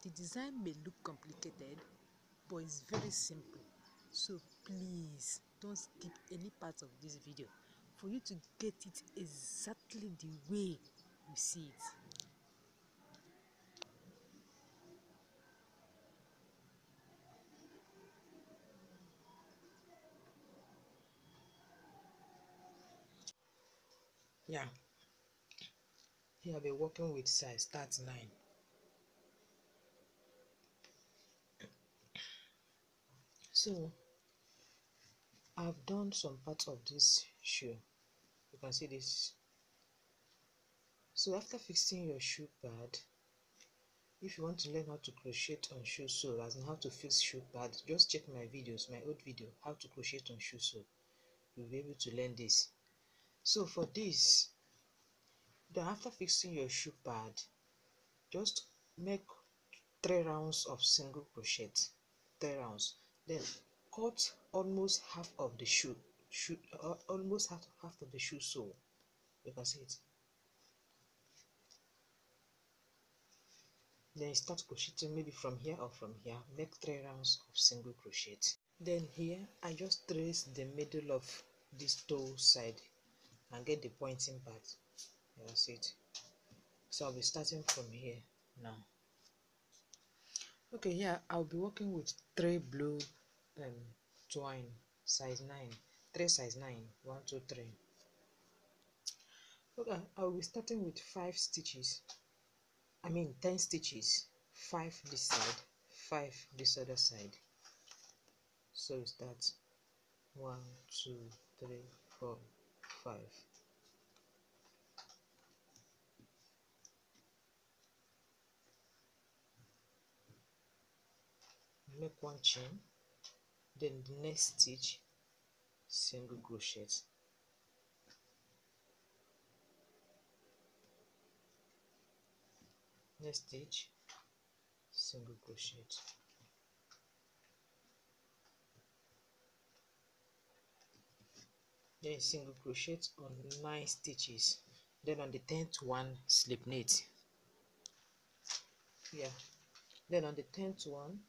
The design may look complicated, but it's very simple. So please don't skip any part of this video for you to get it exactly the way you see it. Yeah, here I'll be working with size 39. So I've done some parts of this shoe. You can see this. So after fixing your shoe pad, if you want to learn how to crochet on shoe sole, as in how to fix shoe pad, just check my videos, my old video, how to crochet on shoe sole. You'll be able to learn this. So for this, then after fixing your shoe pad, just make 3 rounds of single crochet, 3 rounds. Then cut almost half of the almost half of the shoe sole. You can see it. Then start crocheting maybe from here or from here. Make 3 rounds of single crochet. Then here I just trace the middle of this toe side and get the pointing part. You can see it. So I'll be starting from here now. Okay, here I'll be working with 3 blue twine, size 9, 3 size 9, 1, 2, 3. Okay, I'll be starting with 5 stitches. 10 stitches, 5 this side, 5 this other side. So we start 1, 2, 3, 4, 5. Make 1 chain, then the next stitch single crochet. Next stitch single crochet. Then single crochet on 9 stitches. Then on the 10th one, slip knit. Yeah. Then on the 10th one,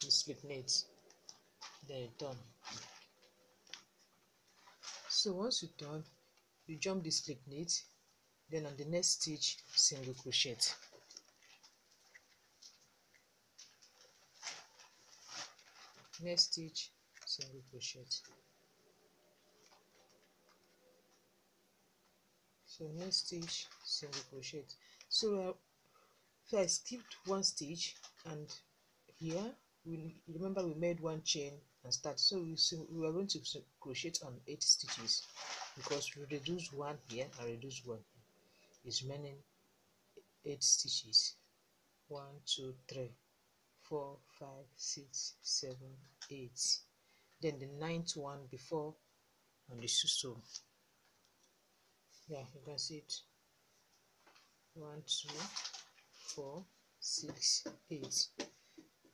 you slip knit. Then you turn. So once you turn, you jump the slip knit. Then on the next stitch, single crochet. Next stitch, single crochet. So next stitch, single crochet. So I skipped 1 stitch, and here remember we made 1 chain and start. So we are going to crochet on 8 stitches because we reduce 1 here and reduce 1 here. It's remaining 8 stitches. 1, 2, 3, 4, 5, 6, 7, 8. Then the 9th one before on the sew. Yeah, you can see it. 1, 2, 4, 6, 8.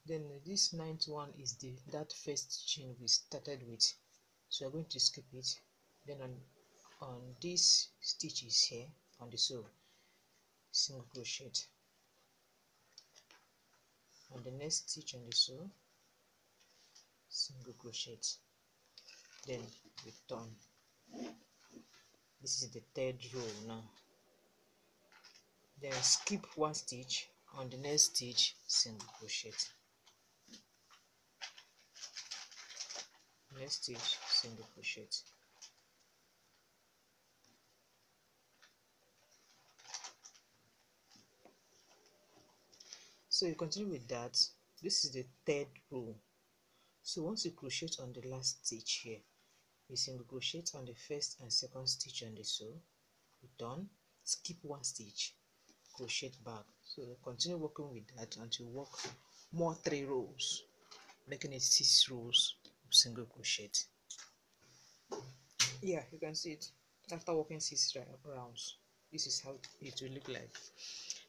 Then this 9th one is that first chain we started with. So we're going to skip it. Then on these stitches here on the sew, single crochet. On the next stitch on the sew, single crochet. Then we turn. This is the 3rd row now. Then skip 1 stitch. On the next stitch, single crochet. Next stitch, single crochet. So you continue with that. This is the 3rd row. So once you crochet on the last stitch here, you single crochet on the 1st and 2nd stitch on the sew, you turn, skip 1 stitch, crochet back. So continue working with that until you work more 3 rows, making it 6 rows of single crochet. Yeah, you can see it. After working 6 rounds, this is how it will look like.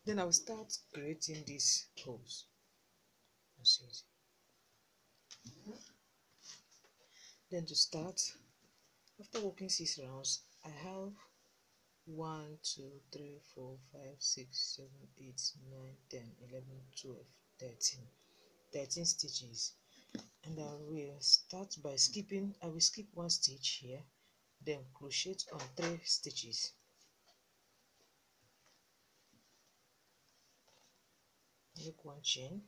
Then I'll start creating these holes. You see it. Then to start, after working 6 rounds, I have 1 2 3 4 5 6 7 8 9 10 11 12 13 stitches, and I will start by skipping. I will skip one stitch here, then crochet on 3 stitches, make one chain,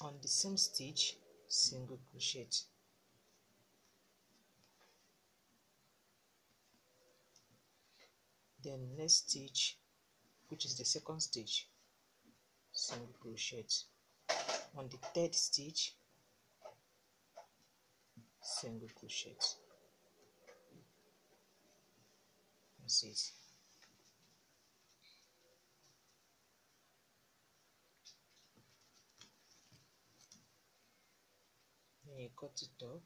on the same stitch single crochet, then next stitch, which is the second stitch, single crochet, on the third stitch single crochet. That's it. Then you cut it off.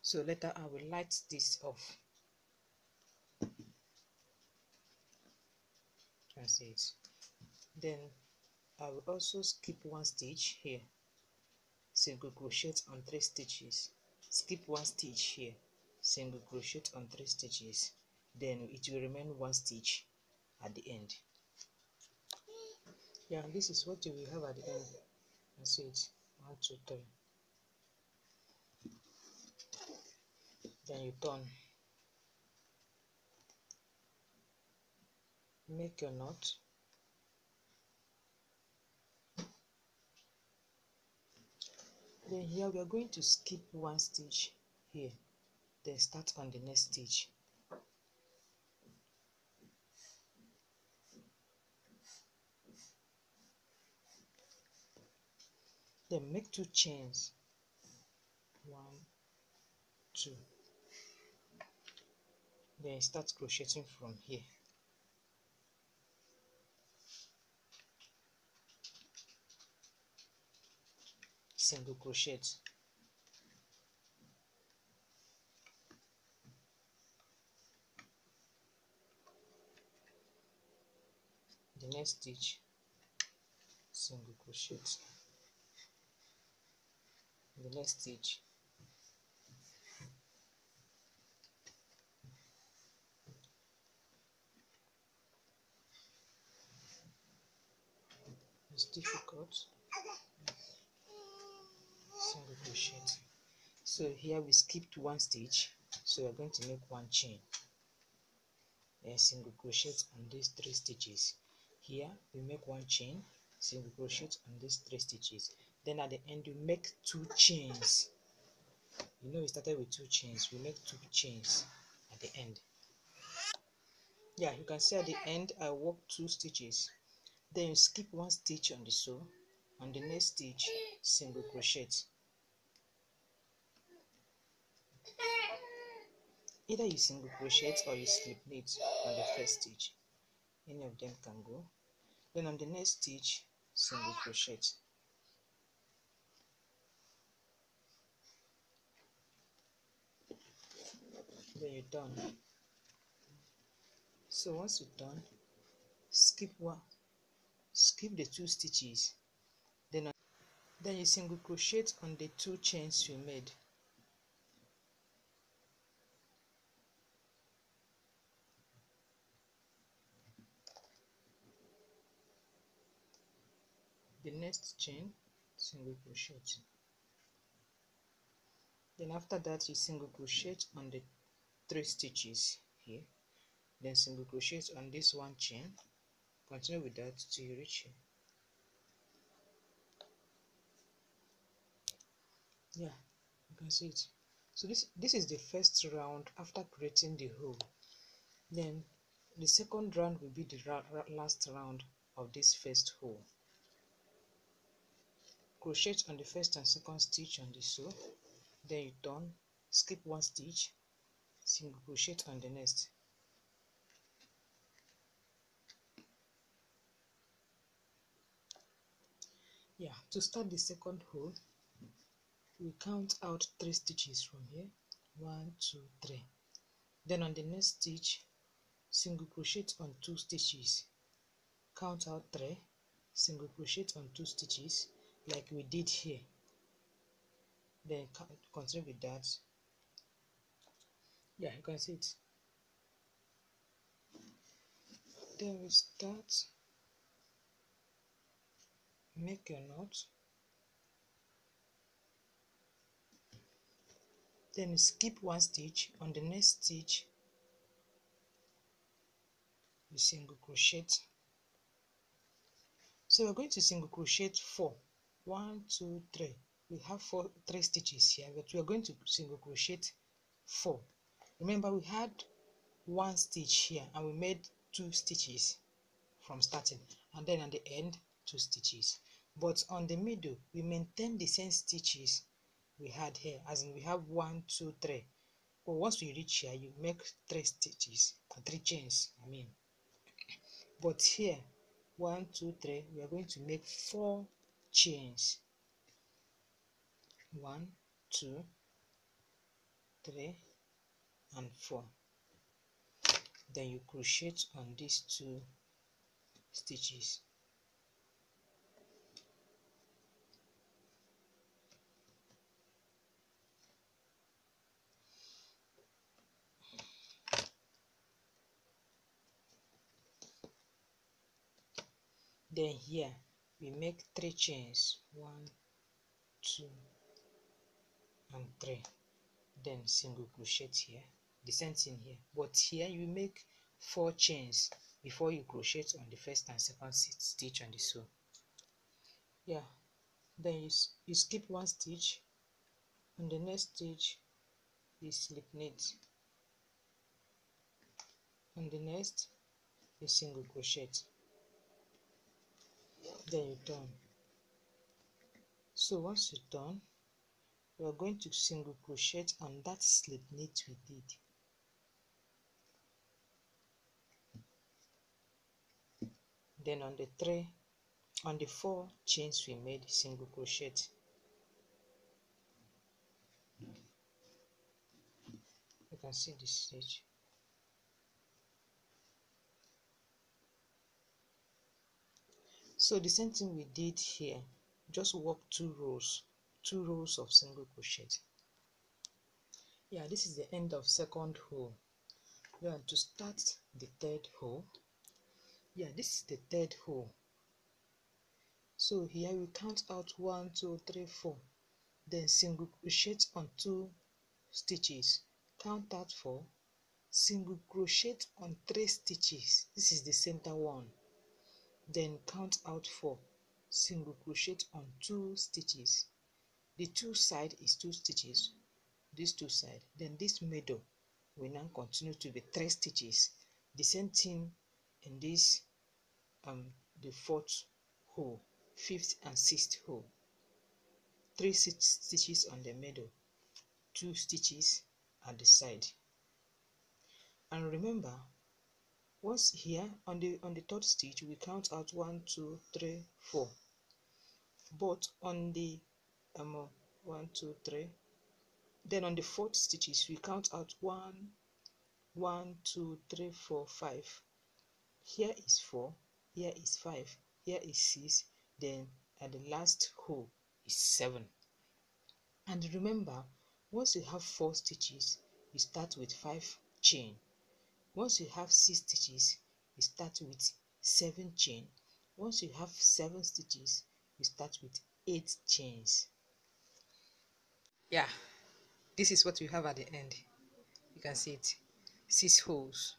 So later I will light this off. That's it. Then I will also skip one stitch here, single crochet on 3 stitches, skip one stitch here, single crochet on 3 stitches, then it will remain one stitch at the end. Yeah, this is what you will have at the end. That's it. 1 2 3. Then you turn, make your knot, then here we are going to skip one stitch here, then start on the next stitch. Then make 2 chains, 1 2, then start crocheting from here. Single crochet, the next stitch single crochet, the next stitch is difficult, single crochet. So here we skipped one stitch, so we're going to make one chain, then single crochet on these 3 stitches. Here we make one chain, single crochet on these 3 stitches, then at the end you make 2 chains. You know we started with 2 chains, we make 2 chains at the end. Yeah, you can see at the end I work 2 stitches, then you skip one stitch on the sew, on the next stitch single crochet. Either you single crochet or you slip knit on the first stitch, any of them can go. Then on the next stitch single crochet, then you're done. So once you're done, skip the 2 stitches, then you single crochet on the 2 chains you made. The next chain single crochet, then after that you single crochet on the 3 stitches here, then single crochet on this one chain, continue with that till you reach here. Yeah, you can see it. So this is the first round after creating the hole. Then the second round will be the last round of this first hole. Crochet on the first and second stitch on the sew, then you turn, skip one stitch, single crochet on the next, Yeah, to start the second row, we count out 3 stitches from here. 1, 2, 3. Then on the next stitch, single crochet on 2 stitches. Count out 3, single crochet on 2 stitches like we did here. Then continue with that. Yeah, you can see it. Then we start, make your knot, then skip 1 stitch. On the next stitch, we single crochet. So we're going to single crochet 4. 1, 2, 3. We have 3 stitches here, but we are going to single crochet 4. Remember, we had 1 stitch here and we made 2 stitches from starting, and then at the end 2 stitches. But on the middle, we maintain the same stitches we had here, as in we have 1, 2, 3. But once we reach here, you make 3 stitches, 3 chains, I mean. But here, 1, 2, 3, we are going to make 4 chains. 1, 2, 3, and 4. Then you crochet on these 2 stitches. Then here we make 3 chains. 1, 2, and 3. Then single crochet here, the same thing here, but here you make 4 chains before you crochet on the first and second stitch on the sew. Yeah, then you skip 1 stitch. On the next stitch you slip knit. On the next you single crochet, then you turn. So once you turn, we are going to single crochet on that slip knit we did. Then on the 4 chains we made, single crochet. You can see this stitch. So the same thing we did here, just work 2 rows of single crochet. Yeah, this is the end of second row. We are to start the third row. Yeah, this is the third row. So here we count out 1, 2, 3, 4. Then single crochet on 2 stitches. Count out 4. Single crochet on 3 stitches. This is the center one. Then count out 4. Single crochet on 2 stitches. The 2 side is 2 stitches. This 2 side. Then this middle will now continue to be 3 stitches. The same thing in this the 4th row, 5th and 6th row. 3 stitches on the middle, 2 stitches at the side. And remember, once here on the 3rd stitch we count out 1, 2, 3, 4. But on the 1, 2, 3, then on the 4th stitches we count out 1, 1, 2, 3, 4, 5. Here is 4, here is 5, here is 6, then at the last row is 7. And remember, once you have 4 stitches, you start with 5 chain. Once you have 6 stitches, you start with 7 chain. Once you have 7 stitches, you start with 8 chains. Yeah, this is what we have at the end. You can see it. 6 holes.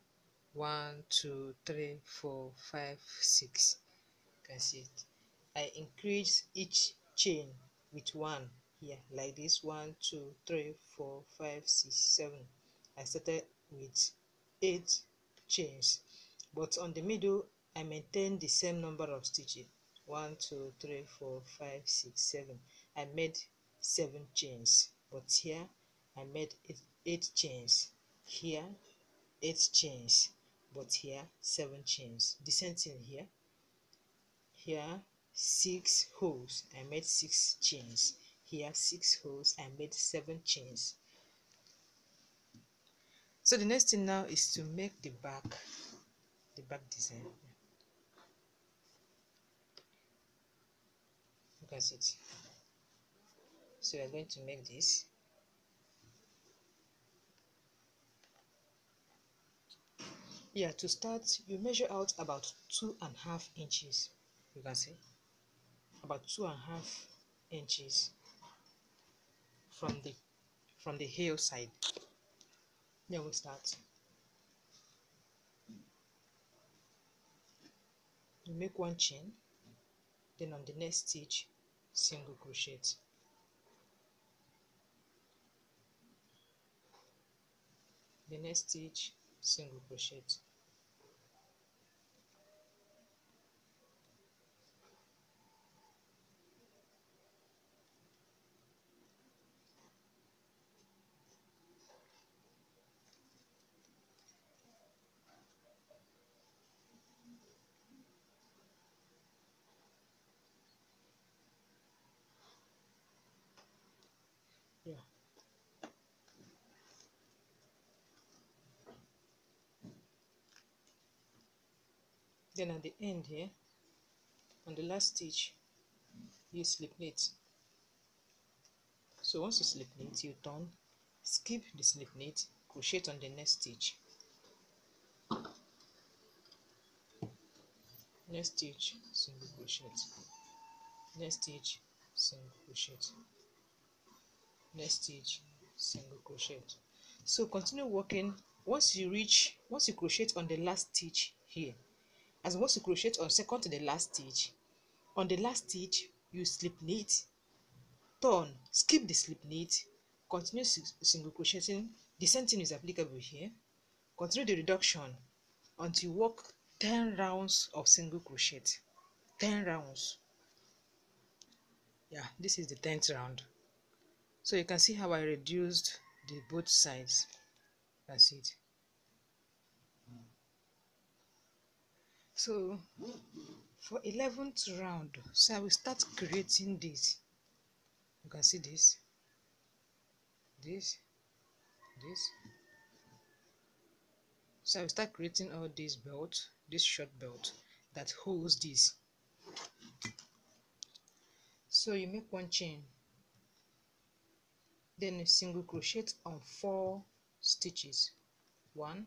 1, 2, 3, 4, 5, 6. You can see it. I increase each chain with 1 here, like this. 1, 2, 3, 4, 5, 6, 7. I started with 8 chains, but on the middle I maintain the same number of stitches. 1, 2, 3, 4, 5, 6, 7. I made 7 chains, but here I made 8 chains. Here 8 chains, but here 7 chains. The same thing here. Here 6 holes, I made 6 chains. Here 6 holes, I made 7 chains. So the next thing now is to make the back design. Look at it. So we are going to make this. Yeah, to start, you measure out about 2.5 inches. You can see about 2.5 inches from the heel side. Then we start. You make 1 chain, then on the next stitch, single crochet. The next stitch, single crochet. Yeah. Then at the end here, on the last stitch, you slip knit. So once you slip knit, you turn, skip the slip knit, crochet on the next stitch. Next stitch, single crochet. Next stitch, single crochet. Next stitch, single crochet. So continue working. Once you crochet on the last stitch here, as once you crochet on second to the last stitch, on the last stitch you slip knit, turn, skip the slip knit, continue single crocheting. The same thing is applicable here. Continue the reduction until you work 10 rounds of single crochet. 10 rounds. Yeah, this is the 10th round. So you can see how I reduced the both sides. That's it. So for 11th round, so I will start creating this. You can see this, this. So I will start creating all these belts, this short belt that holds this. So you make 1 chain, then a single crochet on 4 stitches. 1,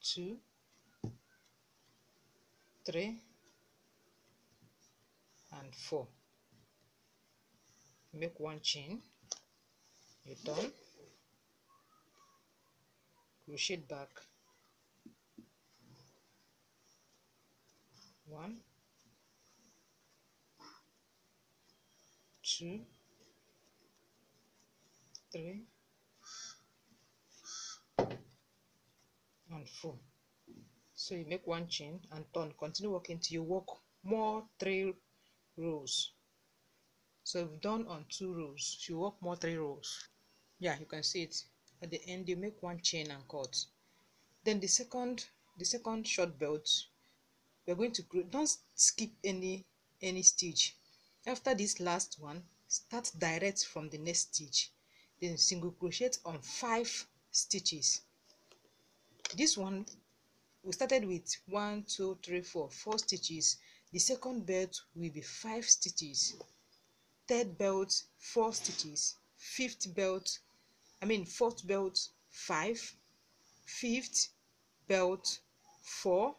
2, 3, and 4. Make 1 chain, you turn, crochet back, 1, 2, 3, and 4. So you make 1 chain and turn, continue working till you work more 3 rows. So we've done on 2 rows, you work more 3 rows. Yeah, you can see it. At the end you make 1 chain and cut. Then the second short belt, we're going to don't skip any stitch. After this last one, start direct from the next stitch, then single crochet on 5 stitches. This one we started with 1, 2, 3, 4 stitches. The second belt will be 5 stitches, third belt 4 stitches, fourth belt 5, fifth belt 4,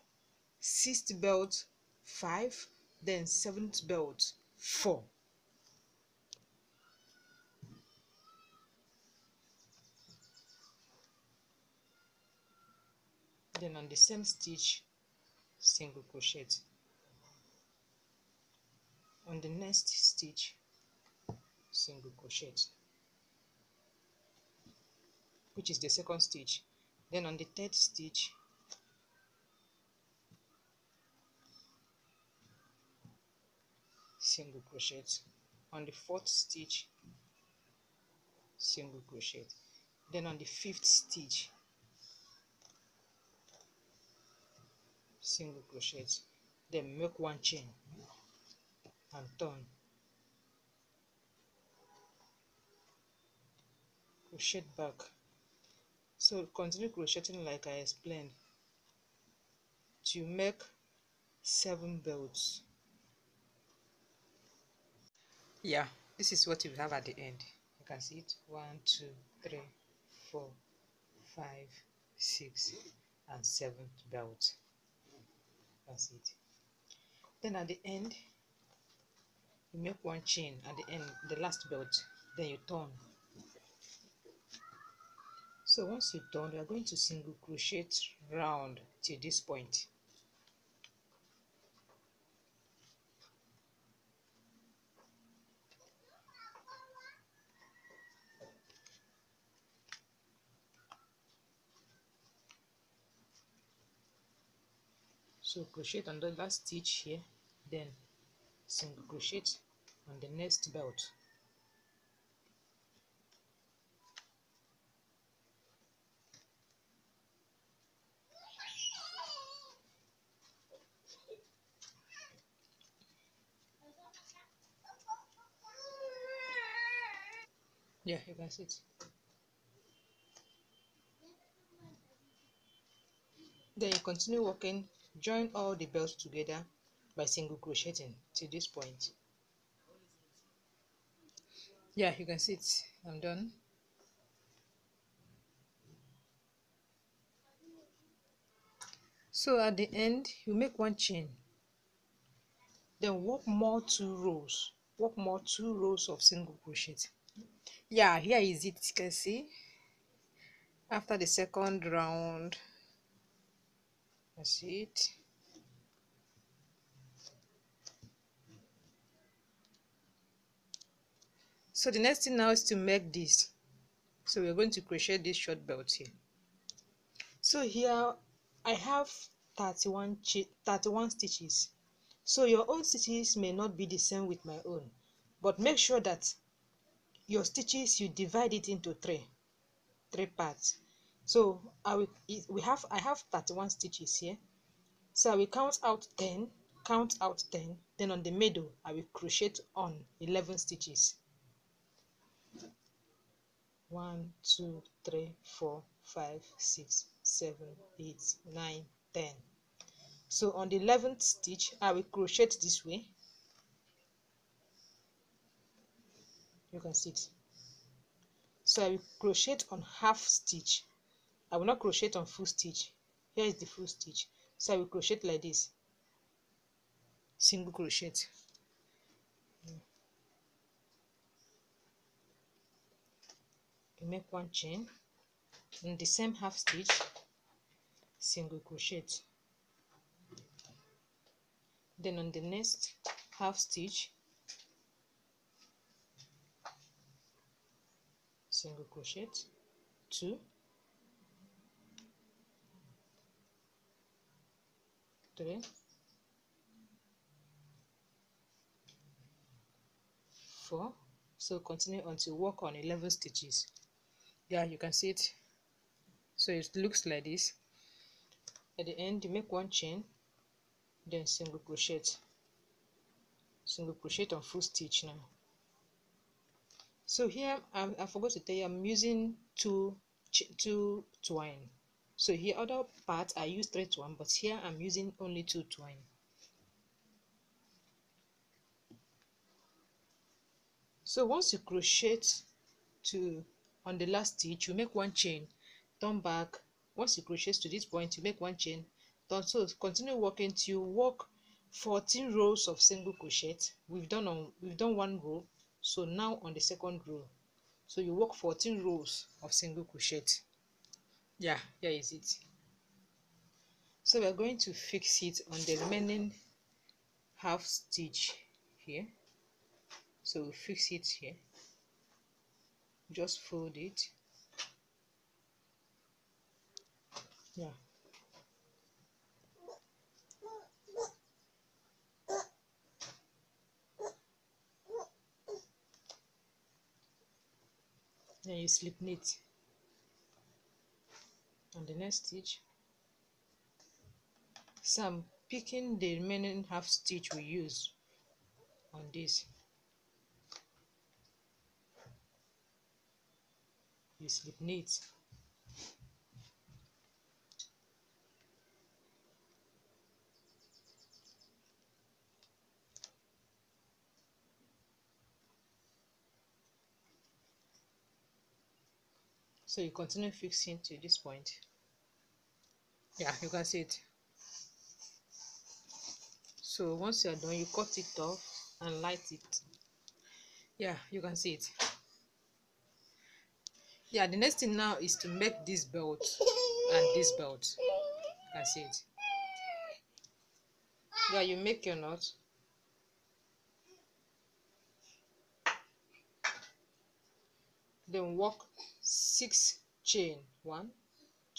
sixth belt 5, then 7th belt 4. Then on the same stitch, single crochet. On the next stitch, single crochet, which is the second stitch. Then on the third stitch, single crochet. On the fourth stitch, single crochet. Then on the fifth stitch, single crochet. then make one chain and turn, crochet back. So continue crocheting like I explained to make 7 belts. Yeah, this is what you have at the end. You can see it 1 2 3 4 5 6 and 7th belt. That's it. Then at the end you make one chain at the end, the last belt, then you turn. So once you turn, you are going to single crochet round till this point. So crochet on the last stitch here, then single crochet on the next belt. Yeah, you can see it. Then you continue working, join all the belts together by single crocheting to this point. Yeah, you can see it. I'm done. So at the end, you make one chain, then work more 2 rows. Work more 2 rows of single crochet. Yeah, here is it. You can see after the second round. That's it. So the next thing now is to make this. So we're going to crochet this short belt here. So here I have 31 stitches. So your own stitches may not be the same with my own, but make sure that your stitches you divide it into three parts. So I have 31 stitches here. So I will count out 10, then on the middle I will crochet on 11 stitches. 1 2 3 4 5 6 7 8 9 10. So on the 11th stitch I will crochet this way. You can see it. So I will crochet on half stitch. I will not crochet on full stitch. Here is the full stitch. So I will crochet like this, single crochet. You make one chain in the same half stitch, single crochet. Then on the next half stitch, single crochet, 2, 3, 4. So continue until work on 11 stitches. Yeah, you can see it. So it looks like this. At the end you make one chain, then single crochet on full stitch now. So here I forgot to tell you I'm using two twine. So here other parts I use 3 twine, but here I'm using only 2 twine. So once you crochet to on the last stitch, you make one chain, turn back. Once you crochet to this point, you make one chain, turn. So continue working till you work 14 rows of single crochet. We've done 1 row, so now on the second row, so you work 14 rows of single crochet. Yeah, here is it. So we're going to fix it on the remaining half stitch here. So we fix it here, just fold it. Yeah, then you slip knit on the next stitch. So picking the remaining half stitch we use on this. You slip knit. So you continue fixing to this point. Yeah, you can see it. So once you're done, you cut it off and light it. Yeah, you can see it. Yeah, the next thing now is to make this belt and this belt. You can see it. Yeah, you make your knot. Then work 6 chain. 1,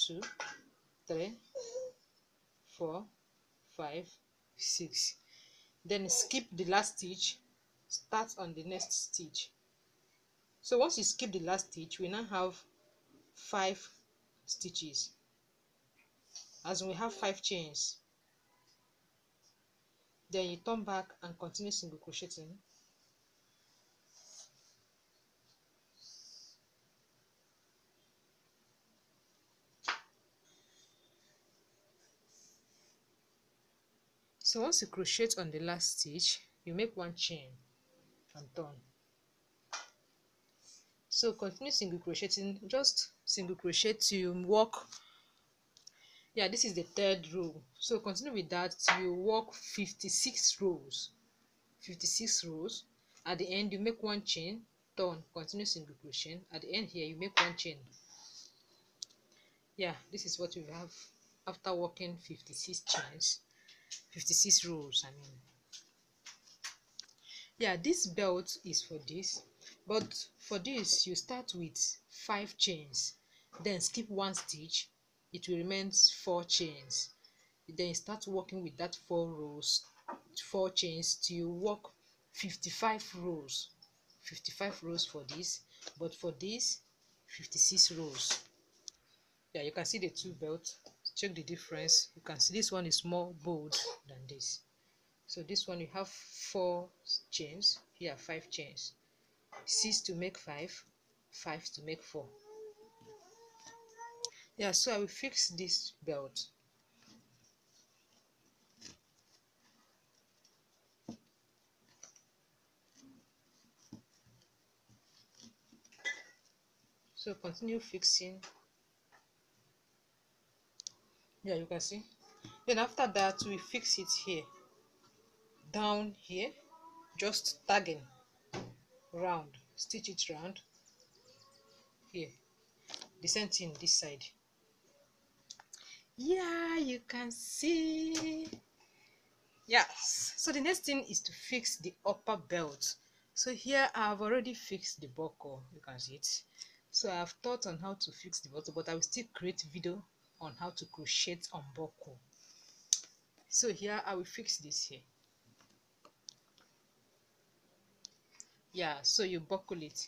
2, 3, 4, 5, 6. Then skip the last stitch, start on the next stitch. So once you skip the last stitch, we now have 5 stitches, as we have 5 chains. Then you turn back and continue single crocheting. So once you crochet on the last stitch, you make 1 chain and turn. So continue single crocheting, just single crochet till you work. Yeah, this is the 3rd row. So continue with that till you work 56 rows. 56 rows. At the end, you make 1 chain, turn, continue single crochet. At the end here, you make 1 chain. Yeah, this is what you have after working 56 chains, 56 rows, I mean. Yeah, this belt is for this, but for this you start with 5 chains, then skip 1 stitch, it will remain 4 chains. Then you start working with that 4 rows, 4 chains till you work 55 rows. 55 rows for this, but for this 56 rows. Yeah, you can see the 2 belts. Check the difference. You can see this one is more bold than this. So this one you have 4 chains, here 5 chains. 6 to make 5, 5 to make 4. Yeah, so I will fix this belt. So continue fixing. Yeah, you can see. Then after that we fix it here, down here, just tagging round, stitch it round here, the same thing this side. Yeah, you can see. Yes, so the next thing is to fix the upper belt. So here I've already fixed the buckle, you can see it. So I've thought on how to fix the buckle, but I will still create video on how to crochet on buckle. So here I will fix this here. Yeah, so you buckle it.